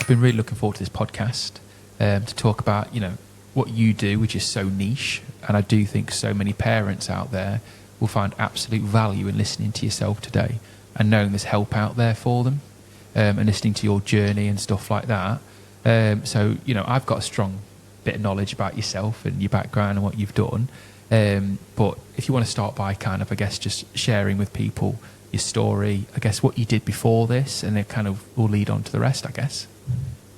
I've been really looking forward to this podcast to talk about, what you do, which is so niche. And I do think so many parents out there will find absolute value in listening to yourself today and knowing there's help out there for them, and listening to your journey and stuff like that. So, I've got a strong bit of knowledge about yourself and your background and what you've done. But if you want to start by kind of, I guess, just sharing with people your story, I guess what you did before this, and it kind of will lead on to the rest, I guess.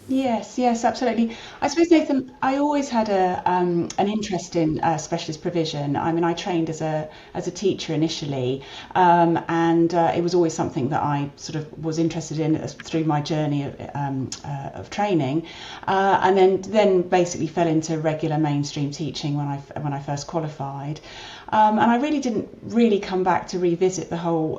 Yes, absolutely. I suppose, Nathan, I always had an interest in specialist provision. I mean, I trained as a teacher initially, and it was always something that I sort of was interested in through my journey of training, and then basically fell into regular mainstream teaching when I first qualified. And I really didn't come back to revisit the whole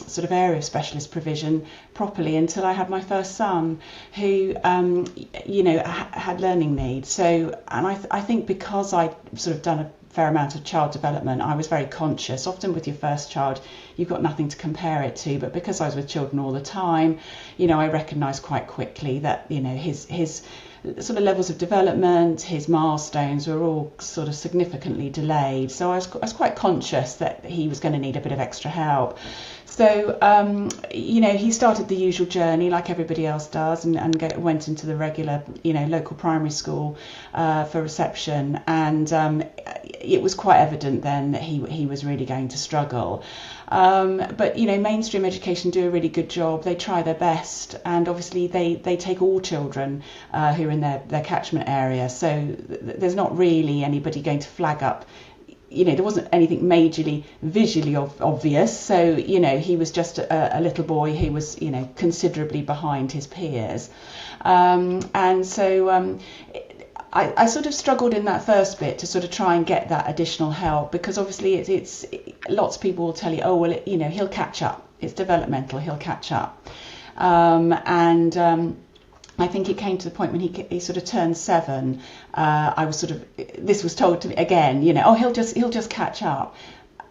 sort of area of specialist provision properly until I had my first son, who had learning needs. So, and I think because I sort of done a fair amount of child development, I was very conscious. Often with your first child, you've got nothing to compare it to, but because I was with children all the time, I recognised quite quickly that his sort of levels of development, his milestones were all sort of significantly delayed. So I was quite conscious that he was going to need a bit of extra help. So, he started the usual journey like everybody else does, and went into the regular, local primary school for reception. And it was quite evident then that he was really going to struggle. But, mainstream education do a really good job. They try their best. And obviously they take all children who are in their catchment area. So there's not really anybody going to flag up. There wasn't anything majorly visually obvious. So, he was just a little boy who was, considerably behind his peers. And so I sort of struggled in that first bit to sort of try and get that additional help, because obviously it's lots of people will tell you, oh, well, he'll catch up. It's developmental, he'll catch up. I think it came to the point when he sort of turned 7. I was this was told to me again, oh, he'll just catch up.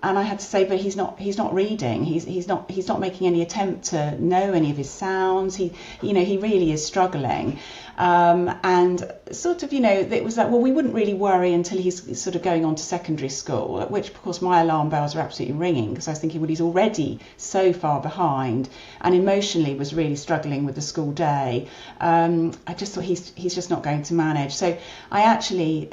And I had to say, but he's not reading. He's not making any attempt to know any of his sounds. He really is struggling. And sort of, it was like, well, we wouldn't really worry until he's sort of going on to secondary school, at which, of course, my alarm bells were absolutely ringing, because I was thinking, well, he's already so far behind and emotionally was really struggling with the school day. I just thought he's just not going to manage. So I actually,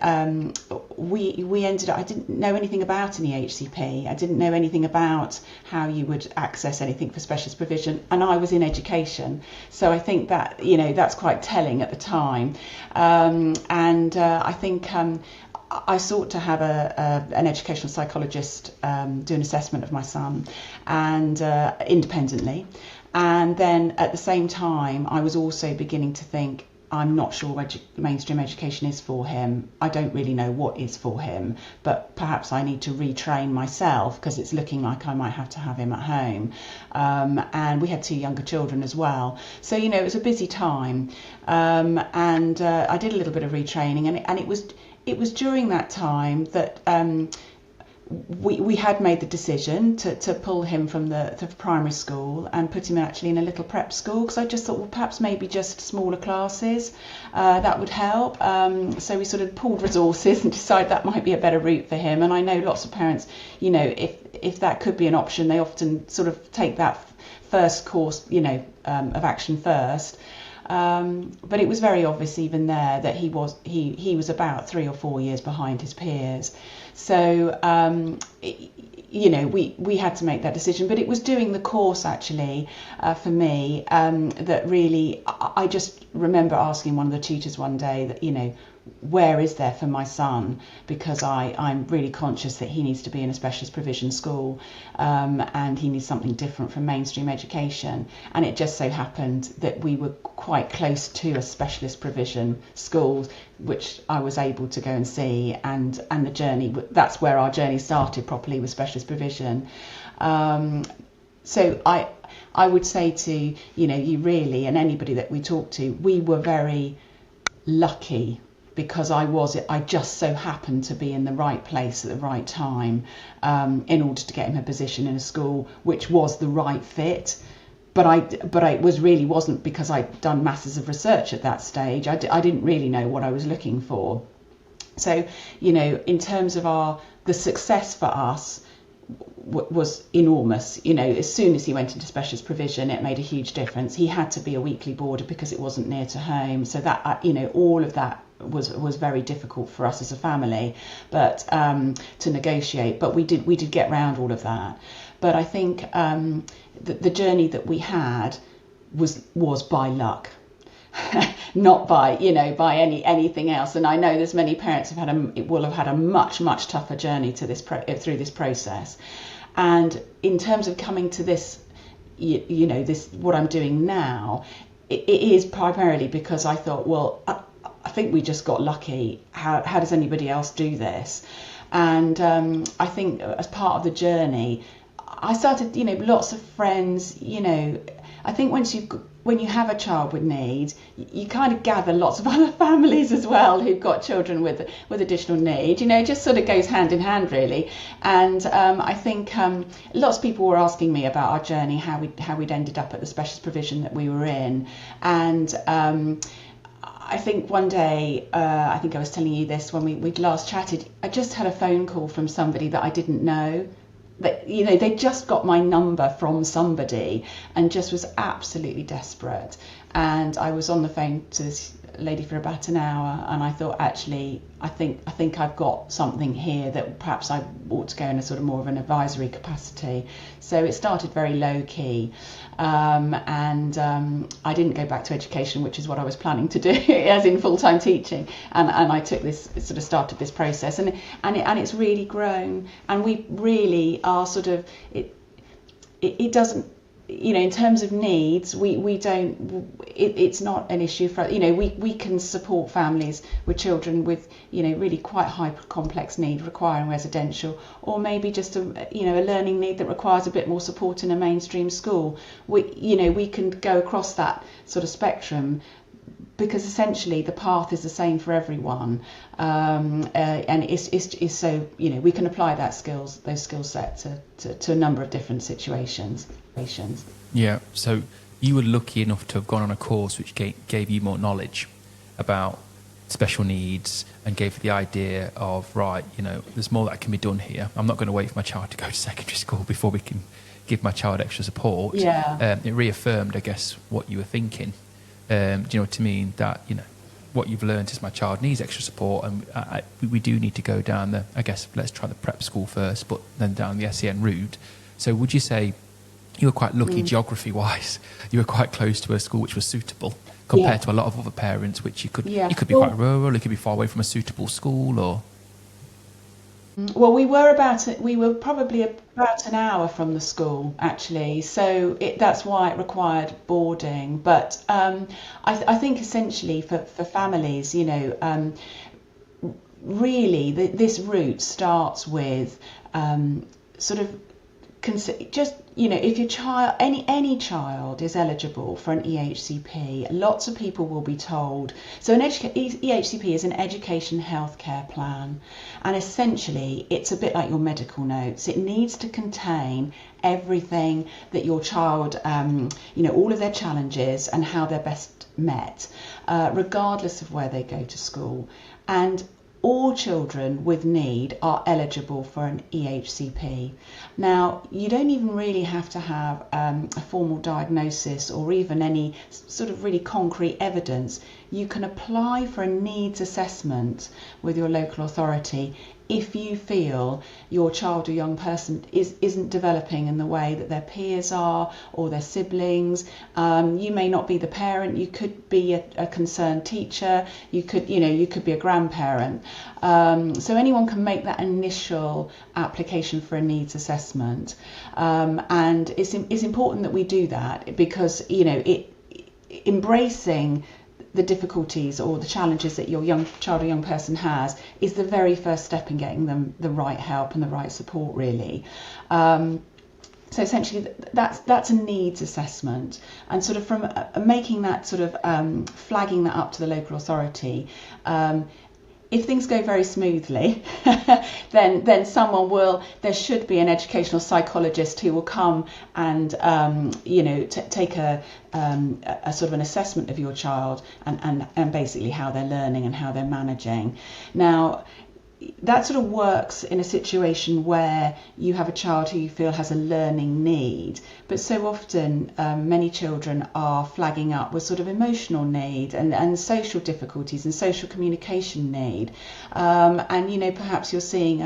we ended up, I didn't know anything about an EHCP. I didn't know anything about how you would access anything for specialist provision, and I was in education. So I think that, that's quite telling at the time. I think I sought to have an educational psychologist do an assessment of my son, and independently. And then at the same time, I was also beginning to think, I'm not sure mainstream education is for him. I don't really know what is for him, but perhaps I need to retrain myself, because it's looking like I might have to have him at home. And we had 2 younger children as well. So, it was a busy time. I did a little bit of retraining, and it was during that time that we had made the decision to pull him from the primary school and put him actually in a little prep school, because I just thought, well, perhaps maybe just smaller classes, that would help. So we sort of pooled resources and decided that might be a better route for him. And I know lots of parents, if that could be an option, they often sort of take that first course, of action first. But it was very obvious even there that he was about 3 or 4 years behind his peers. So, we had to make that decision. But it was doing the course actually for me that really, I just remember asking one of the tutors one day that, where is there for my son? Because I'm really conscious that he needs to be in a specialist provision school, and he needs something different from mainstream education. And it just so happened that we were quite close to a specialist provision school, which I was able to go and see, and the journey, that's where our journey started properly, with specialist provision. So I would say to, you really, and anybody that we talk to, we were very lucky, because I just so happened to be in the right place at the right time, in order to get him a position in a school which was the right fit. it wasn't because I'd done masses of research at that stage. I didn't really know what I was looking for. So, you know, in terms of the success for us was enormous. You know, as soon as he went into specialist provision, it made a huge difference. He had to be a weekly boarder because it wasn't near to home. So that, you know, all of that was very difficult for us as a family, but to negotiate. But we did get round all of that. But I think the journey that we had was by luck. Not by, you know, by anything else. And I know there's many parents will have had a much tougher journey to through this process. And in terms of coming to this, you know, this what I'm doing now, it is primarily because I thought, well, I think we just got lucky. How does anybody else do this? And I think as part of the journey, I started, you know, lots of friends, you know. I think when you have a child with needs, you kind of gather lots of other families as well who've got children with additional need. You know, it just sort of goes hand in hand, really. And I think lots of people were asking me about our journey, how we'd ended up at the specialist provision that we were in. And I think one day, I think I was telling you this when we'd last chatted, I just had a phone call from somebody that I didn't know. That, you know, they just got my number from somebody and just was absolutely desperate. And I was on the phone to this lady for about an hour, and I thought, actually, I think I've got something here that perhaps I ought to go in a sort of more of an advisory capacity. So it started very low key, and I didn't go back to education, which is what I was planning to do, as in full-time teaching. And I took this, sort of started this process, and it's really grown, and we really are sort of it doesn't. You know, in terms of needs, we don't. It's not an issue for, you know. We can support families with children with, you know, really quite high complex need requiring residential, or maybe just a learning need that requires a bit more support in a mainstream school. We can go across that sort of spectrum, because essentially the path is the same for everyone, and it's so, you know, we can apply those skill sets to a number of different situations. Yeah, so you were lucky enough to have gone on a course which gave you more knowledge about special needs and gave you the idea of, right, you know, there's more that can be done here. I'm not going to wait for my child to go to secondary school before we can give my child extra support. Yeah. It reaffirmed, I guess, what you were thinking. Do you know what I mean? That, you know, what you've learned is my child needs extra support, and we do need to go down the, I guess, let's try the prep school first, but then down the SEN route. So would you say you were quite lucky geography-wise? You were quite close to a school which was suitable compared to a lot of other parents, which you could be quite rural, it could be far away from a suitable school, or... Well, we were probably about an hour from the school, actually, so that's why it required boarding. But I think essentially for families, you know, really this route starts with sort of just, you know, if your child, any child is eligible for an EHCP, lots of people will be told. So an EHCP is an education healthcare plan, and essentially it's a bit like your medical notes. It needs to contain everything that your child, you know, all of their challenges and how they're best met, regardless of where they go to school. And all children with need are eligible for an EHCP. Now, you don't even really have to have a formal diagnosis or even any sort of really concrete evidence. You can apply for a needs assessment with your local authority if you feel your child or young person isn't developing in the way that their peers are or their siblings. You may not be the parent, you could be a concerned teacher, you could be a grandparent. So anyone can make that initial application for a needs assessment. And it's important that we do that, because, you know, embracing the difficulties or the challenges that your young child or young person has is the very first step in getting them the right help and the right support, really. So essentially that's a needs assessment, and sort of from making that sort of flagging that up to the local authority, if things go very smoothly, then there should be an educational psychologist who will come and take a sort of an assessment of your child and basically how they're learning and how they're managing. Now, that sort of works in a situation where you have a child who you feel has a learning need, but so often many children are flagging up with sort of emotional need and social difficulties and social communication need, and perhaps you're seeing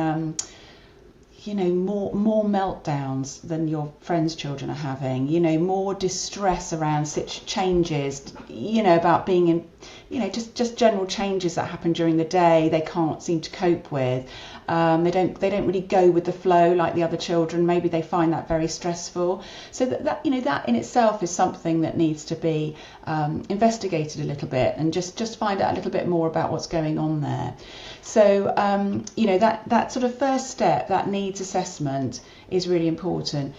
more meltdowns than your friends' children are having, more distress around such changes, about being in, just general changes that happen during the day they can't seem to cope with. They don't really go with the flow like the other children. Maybe they find that very stressful. So that in itself is something that needs to be investigated a little bit and just find out a little bit more about what's going on there. So that sort of first step, that needs assessment, is really important.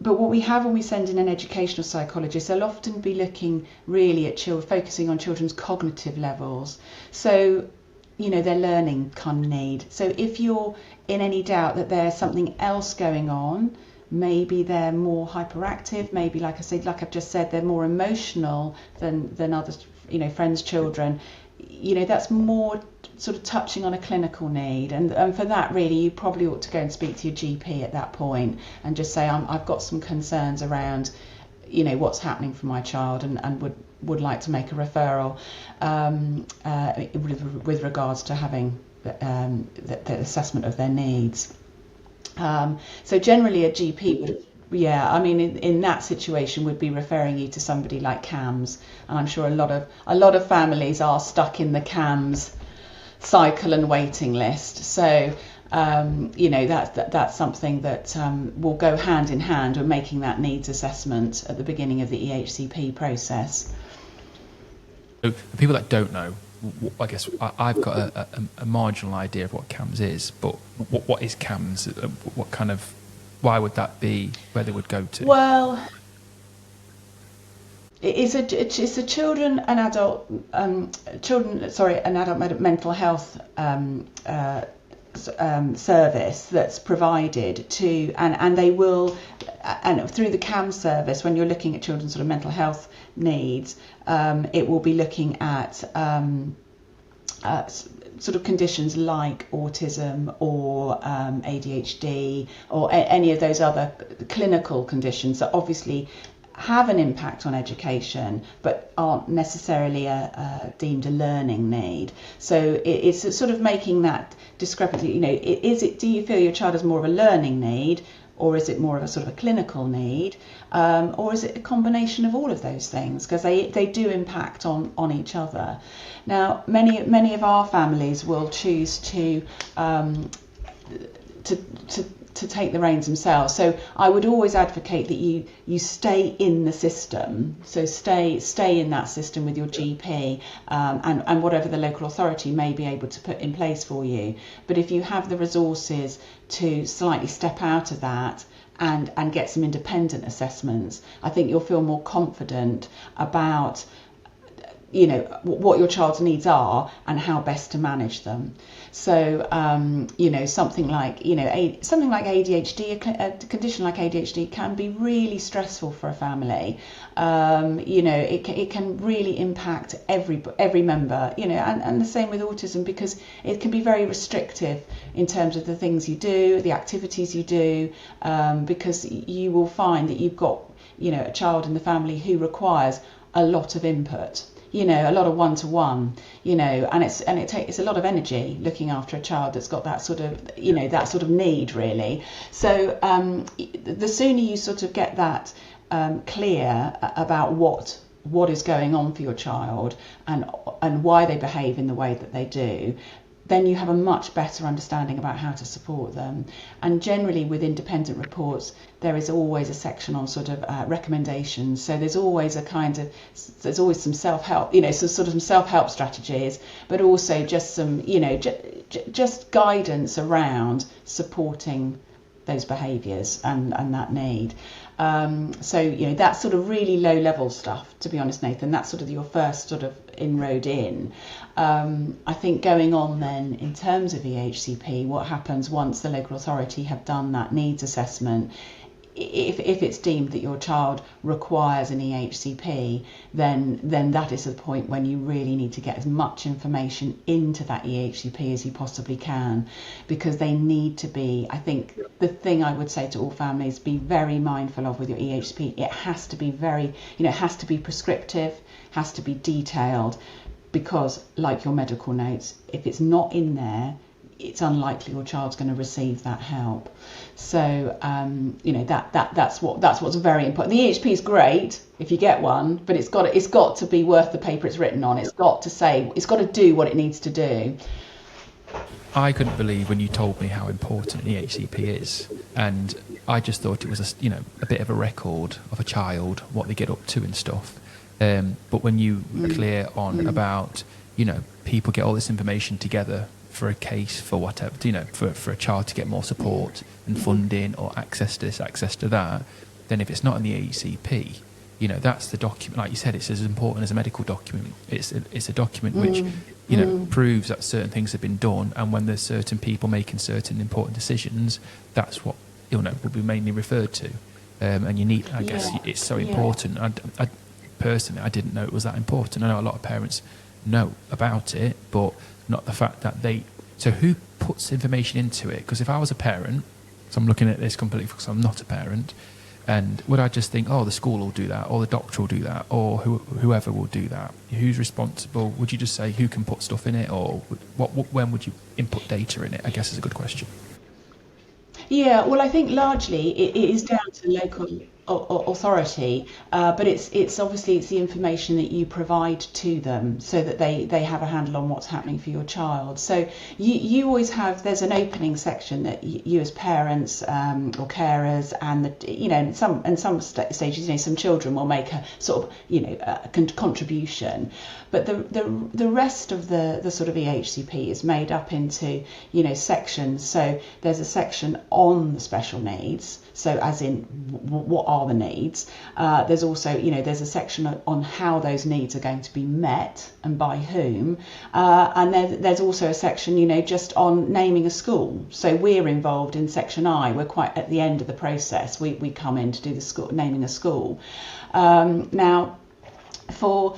But what we have when we send in an educational psychologist, they'll often be looking really at focusing on children's cognitive levels. So, their learning kind of need. So if you're in any doubt that there's something else going on, maybe they're more hyperactive, maybe, like I've just said, they're more emotional than other, friends' children, that's more sort of touching on a clinical need, and for that really you probably ought to go and speak to your GP at that point and just say, I've got some concerns around what's happening for my child, and would like to make a referral with regards to having the assessment of their needs. So generally a GP would, in that situation would be referring you to somebody like CAMHS, and I'm sure a lot of families are stuck in the CAMHS cycle and waiting list. So that's something that will go hand in hand with making that needs assessment at the beginning of the EHCP process. So for people that don't know, I guess I've got a marginal idea of what CAMHS is, but what is CAMHS? What kind of, why would that be where they would go to? Well, it's a children and adult mental health service that's provided to, and they will, and through the CAMHS service, when you're looking at children's sort of mental health needs, it will be looking at sort of conditions like autism or ADHD or any of those other clinical conditions that obviously have an impact on education but aren't necessarily deemed a learning need. So it's sort of making that discrepancy, do you feel your child has more of a learning need, or is it more of a sort of a clinical need, or is it a combination of all of those things, because they do impact on each other. Now many of our families will choose to take the reins themselves. So I would always advocate that you stay in the system. So stay in that system with your GP and whatever the local authority may be able to put in place for you. But if you have the resources to slightly step out of that and get some independent assessments, I think you'll feel more confident about what your child's needs are and how best to manage them. So something like ADHD, a condition like ADHD can be really stressful for a family. It can really impact every member, and the same with autism, because it can be very restrictive in terms of the things you do, the activities you do, because you will find that you've got a child in the family who requires a lot of input, a lot of one-to-one, and it's a lot of energy looking after a child that's got that sort of, that sort of need, really. So the sooner you sort of get that clear about what is going on for your child and why they behave in the way that they do, then you have a much better understanding about how to support them. And generally with independent reports, there is always a section on sort of recommendations. So there's always some self-help, so sort of some self-help strategies, but also just some, just guidance around supporting those behaviours and that need. So, that's sort of really low level stuff, to be honest, Nathan. That's sort of your first sort of inroad in. I think going on then in terms of EHCP, what happens once the local authority have done that needs assessment, if it's deemed that your child requires an EHCP, then that is the point when you really need to get as much information into that EHCP as you possibly can, because they need to be, I think the thing I would say to all families, be very mindful of with your EHCP, it has to be very, it has to be prescriptive, has to be detailed, because like your medical notes, if it's not in there, it's unlikely your child's going to receive that help. So that's what's very important. The EHCP is great if you get one, but it's got to be worth the paper it's written on. It's got to do what it needs to do. I couldn't believe when you told me how important an EHCP is, and I just thought it was a bit of a record of a child, what they get up to and stuff. But when you were clear on about people get all this information together for a case, for whatever, for a child to get more support and funding or access to this, access to that, then if it's not in the EHCP, that's the document. Like you said, it's as important as a medical document. It's a document which proves that certain things have been done, and when there's certain people making certain important decisions, that's what will be mainly referred to. And you need, I guess, it's so important. I personally, I didn't know it was that important. I know a lot of parents know about it, but not the fact that so who puts information into it? Because if I was a parent, so I'm looking at this completely because I'm not a parent, and would I just think, oh, the school will do that, or the doctor will do that, or whoever will do that? Who's responsible? Would you just say who can put stuff in it, or when would you input data in it? I guess is a good question. Yeah, well, I think largely it is down to local authority, but it's obviously the information that you provide to them so that they have a handle on what's happening for your child. So you always have, there's an opening section that you as parents or carers, and in some stages, some children will make a sort of a contribution, but the rest of the sort of EHCP is made up into sections. So there's a section on the special needs, so as in what are the needs. There's also there's a section on how those needs are going to be met and by whom, and there's also a section just on naming a school. So we're involved in section I. We're quite at the end of the process. We come in to do the school naming a school. Now, for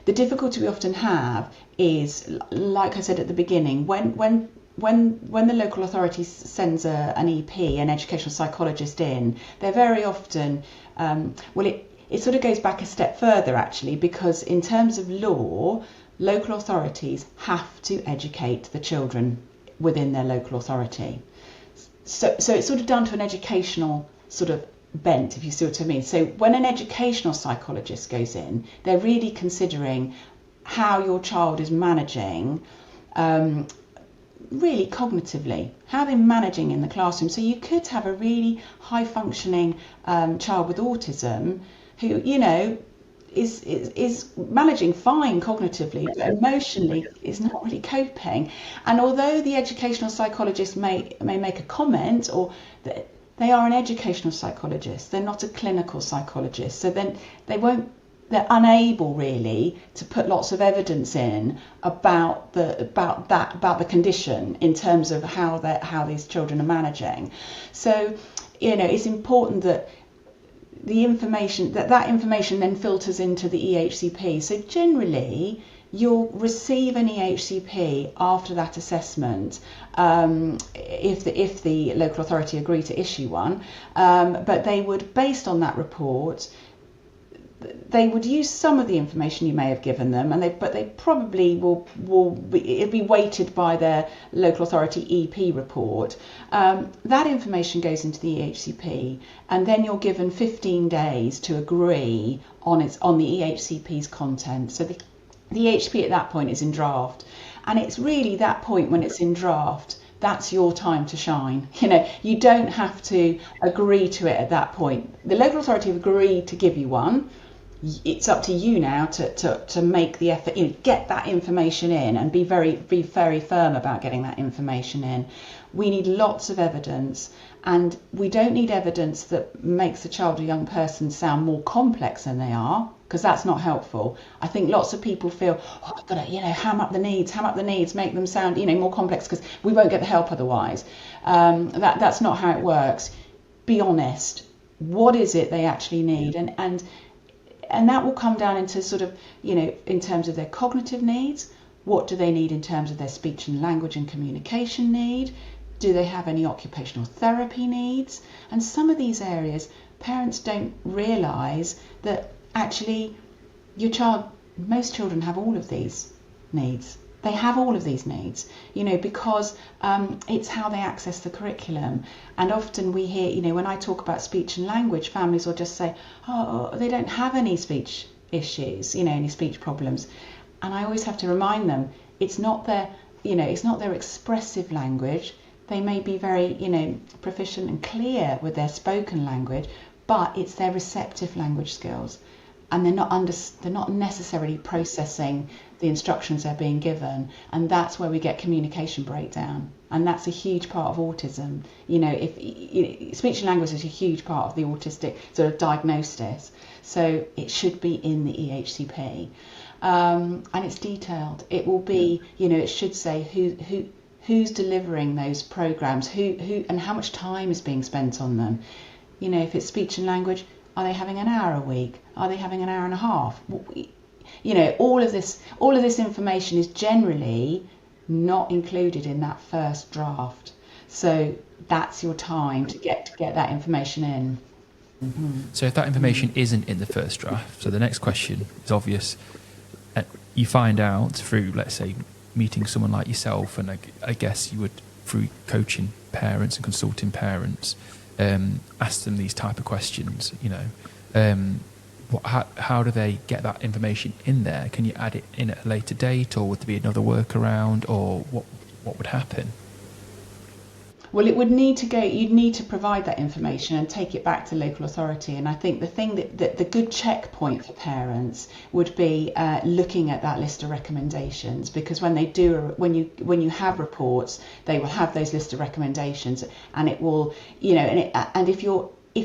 the difficulty we often have is, like I said at the beginning, when the local authority sends an EP, an educational psychologist in, they're very often, it sort of goes back a step further actually, because in terms of law, local authorities have to educate the children within their local authority. So it's sort of done to an educational sort of bent, if you see what I mean. So when an educational psychologist goes in, they're really considering how your child is managing, really cognitively, how they're managing in the classroom. So you could have a really high functioning child with autism who is managing fine cognitively, but emotionally is not really coping. And although the educational psychologist may make a comment, or they are an educational psychologist, they're not a clinical psychologist, so then they're unable really to put lots of evidence in about the condition in terms of how these children are managing. So it's important that the information that information then filters into the EHCP. So generally you'll receive an EHCP after that assessment, if the local authority agree to issue one, but they would, based on that report, they would use some of the information you may have given them, but they probably it'll be weighted by their local authority EP report. That information goes into the EHCP, and then you're given 15 days to agree on the EHCP's content. So the EHCP at that point is in draft, and it's really that point when it's in draft, that's your time to shine. You don't have to agree to it at that point. The local authority have agreed to give you one. It's up to you now to make the effort, get that information in, and be very firm about getting that information in. We need lots of evidence, And we don't need evidence that makes a child or young person sound more complex than they are, because that's not helpful. I think lots of people feel, oh, I've got to, ham up the needs, make them sound, more complex, because we won't get the help otherwise. That's not how it works. Be honest. What is it they actually need? And that will come down into sort of, in terms of their cognitive needs. What do they need in terms of their speech and language and communication need? Do they have any occupational therapy needs? And some of these areas, parents don't realise that actually most children have all of these needs. They have all of these needs, because it's how they access the curriculum. And often we hear, when I talk about speech and language, families will just say, oh, they don't have any speech issues, any speech problems. And I always have to remind them, it's not their expressive language. They may be very, proficient and clear with their spoken language, but it's their receptive language skills. And they're not necessarily processing the instructions they're being given, and that's where we get communication breakdown. And that's a huge part of autism. Speech and language is a huge part of the autistic sort of diagnosis. So it should be in the EHCP, and it's detailed. It will be, it should say who's delivering those programs, who and how much time is being spent on them. If it's speech and language, are they having an hour a week? Are they having an hour and a half? All of this information is generally not included in that first draft. So that's your time to get that information in. Mm-hmm. So if that information isn't in the first draft, so the next question is obvious. You find out through, let's say, meeting someone like yourself, and I guess you would, through coaching parents and consulting parents, ask them these type of questions. How do they get that information in there? Can you add it in at a later date, or would there be another workaround, or what would happen? Well, it would need to go. You'd need to provide that information and take it back to local authority. And I think the thing that the good checkpoint for parents would be looking at that list of recommendations, because when you have reports, they will have those list of recommendations, and it will, and if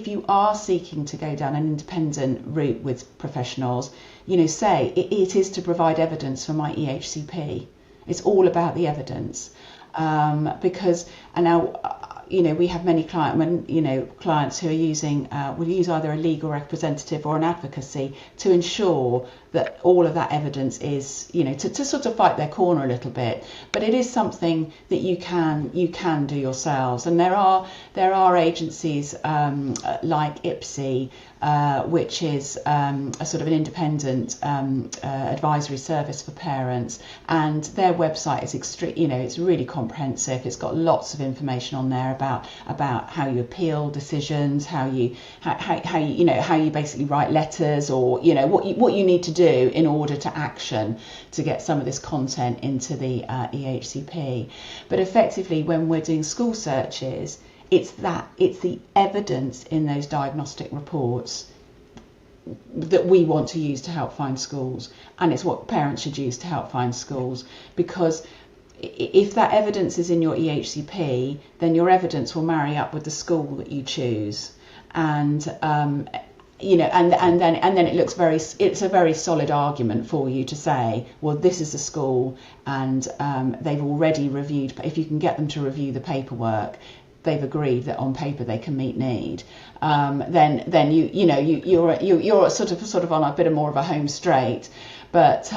you are seeking to go down an independent route with professionals, say it is to provide evidence for my EHCP. It's all about the evidence. Because, and now, we have many clients who are using, will use either a legal representative or an advocacy to ensure that all of that evidence is, to sort of fight their corner a little bit. But it is something that you can do yourselves. And there are agencies like EHCP, which is a sort of an independent advisory service for parents, and their website is it's really comprehensive. It's got lots of information on there about how you appeal decisions, how you basically write letters, or what you need to do in order to action to get some of this content into the EHCP. But effectively, when we're doing school searches, it's the evidence in those diagnostic reports that we want to use to help find schools, and it's what parents should use to help find schools. Because if that evidence is in your EHCP, then your evidence will marry up with the school that you choose, and then it's a very solid argument for you to say, well, this is a school, and they've already reviewed. If you can get them to review the paperwork, they've agreed that on paper they can meet need. Then you're sort of on a bit more of a home straight. But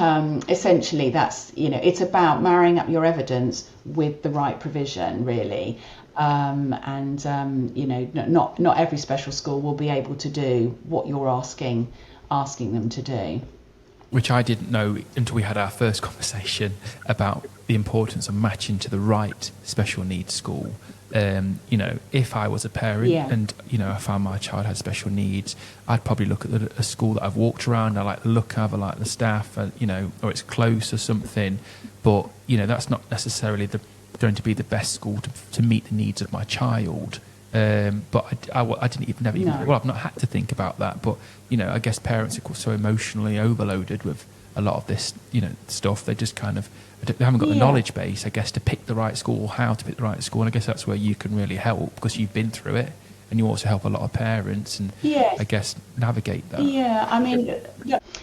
essentially, that's it's about marrying up your evidence with the right provision, really. Not every special school will be able to do what you're asking them to do. Which I didn't know until we had our first conversation about the importance of matching to the right special needs school. If I was a parent and, I found my child had special needs, I'd probably look at a school that I've walked around. I like the look of, I like the staff, or it's close or something. But, that's not necessarily going to be the best school to meet the needs of my child. But I didn't never even, I've not had to think about that. But, I guess parents are so emotionally overloaded with a lot of this, stuff. They just kind of, they haven't got the knowledge base, I guess, to pick the right school or how to pick the right school. And I guess that's where you can really help, because you've been through it, and you also help a lot of parents and I guess navigate that. Yeah, I mean,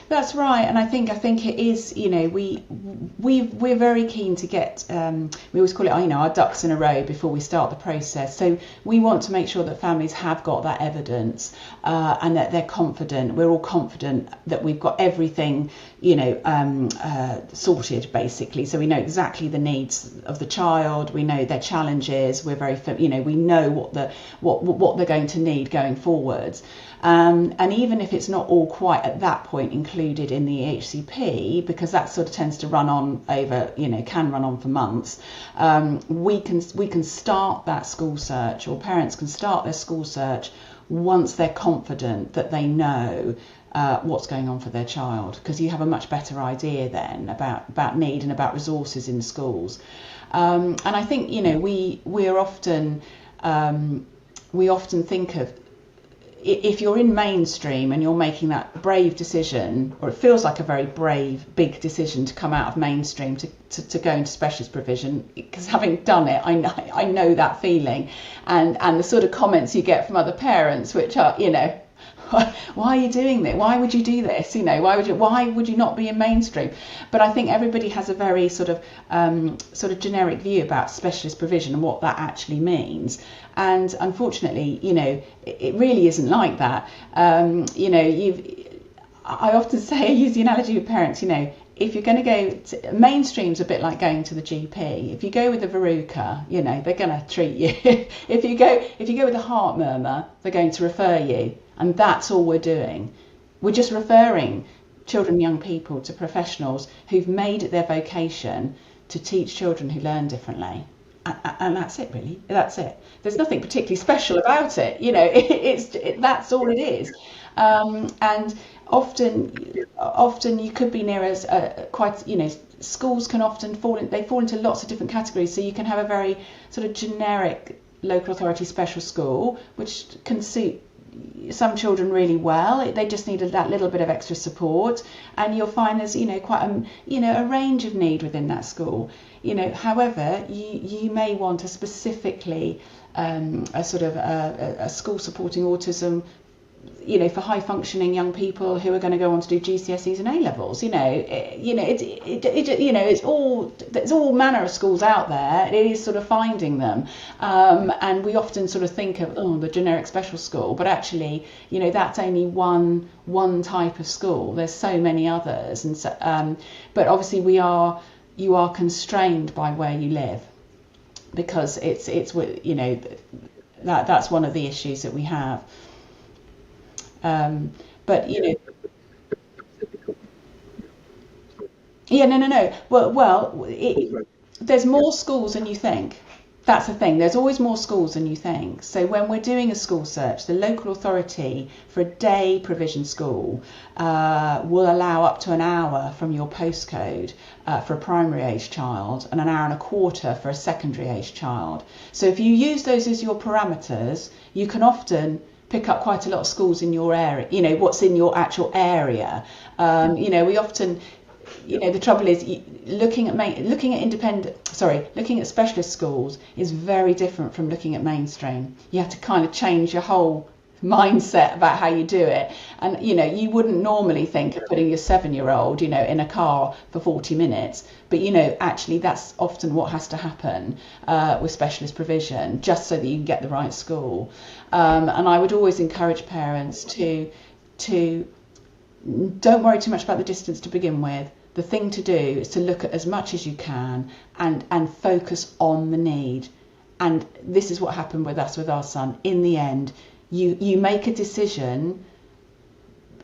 that's right, and I think it is. We're very keen to get. We always call it, our ducks in a row before we start the process. So we want to make sure that families have got that evidence and that they're confident. We're all confident that we've got everything, sorted basically. So we know exactly the needs of the child. We know their challenges. We're very, we know what they're going to need going forwards. And even if it's not all quite at that point included in the EHCP, because that sort of tends to run on over, can run on for months, we can start that school search, or parents can start their school search once they're confident that they know what's going on for their child, because you have a much better idea then about need and about resources in schools. And I think, we often think of, if you're in mainstream and you're making that brave decision, or it feels like a very brave, big decision to come out of mainstream to go into specialist provision, because having done it, I know that feeling, and the sort of comments you get from other parents, which are, why are you doing this? Why would you do this? Why would you not be in mainstream? But I think everybody has a very sort of generic view about specialist provision and what that actually means. And unfortunately, it really isn't like that. I often say, I use the analogy with parents, if you're going to go mainstream's a bit like going to the GP. If you go with a verruca, they're going to treat you. If you go with a heart murmur, they're going to refer you. And that's all we're doing. We're just referring children and young people to professionals who've made it their vocation to teach children who learn differently. And that's it, really. That's it. There's nothing particularly special about it. That's all it is. And often you could be near as quite, schools can often fall into lots of different categories. So you can have a very sort of generic local authority special school, which can suit some children really well. They just need that little bit of extra support, and you'll find there's quite a range of need within that school. However, you may want a specifically a sort of a school supporting autism, for high functioning young people who are going to go on to do GCSEs and A levels. There's all manner of schools out there. It is sort of finding them, and we often sort of think of the generic special school, but actually, that's only one type of school. There's so many others, and so, but obviously you are constrained by where you live, because it's that's one of the issues that we have. But there's more schools than you think. That's the thing. There's always more schools than you think. So when we're doing a school search, the local authority for a day provision school will allow up to an hour from your postcode for a primary age child, and an hour and a quarter for a secondary age child. So if you use those as your parameters, you can often pick up quite a lot of schools in your area, what's in your actual area. We often, the trouble is looking at specialist schools is very different from looking at mainstream. You have to kind of change your whole mindset about how you do it. And, you wouldn't normally think of putting your 7-year-old, in a car for 40 minutes. But, actually that's often what has to happen with specialist provision, just so that you can get the right school. And I would always encourage parents to don't worry too much about the distance to begin with. The thing to do is to look at as much as you can and focus on the need. And this is what happened with us, with our son. In the end, you make a decision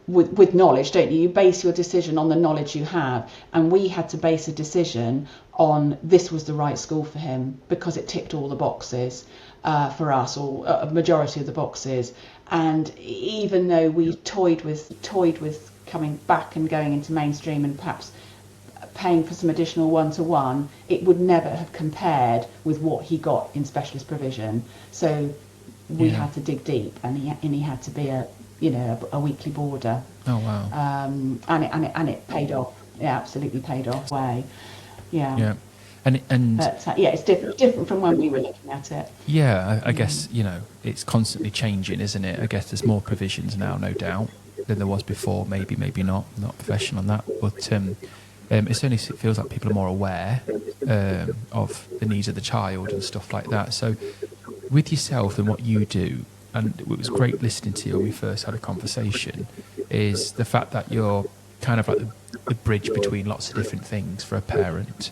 with knowledge, don't you? You base your decision on the knowledge you have. And we had to base a decision on this was the right school for him because it ticked all the boxes for us, or a majority of the boxes. And even though we toyed with coming back and going into mainstream and perhaps paying for some additional one-to-one, it would never have compared with what he got in specialist provision. So we had to dig deep, and he had to be a weekly boarder. Oh wow! And it paid off. absolutely paid off way. Yeah. Yeah. And But yeah, it's different from when we were looking at it. yeah, I guess, you know, it's constantly changing, isn't it? I guess there's more provisions now, no doubt, than there was before. Maybe not. I'm not a professional on that. But it certainly feels like people are more aware of the needs of the child and stuff like that. So with yourself and what you do, and it was great listening to you when we first had a conversation, is the fact that you're kind of like the bridge between lots of different things for a parent.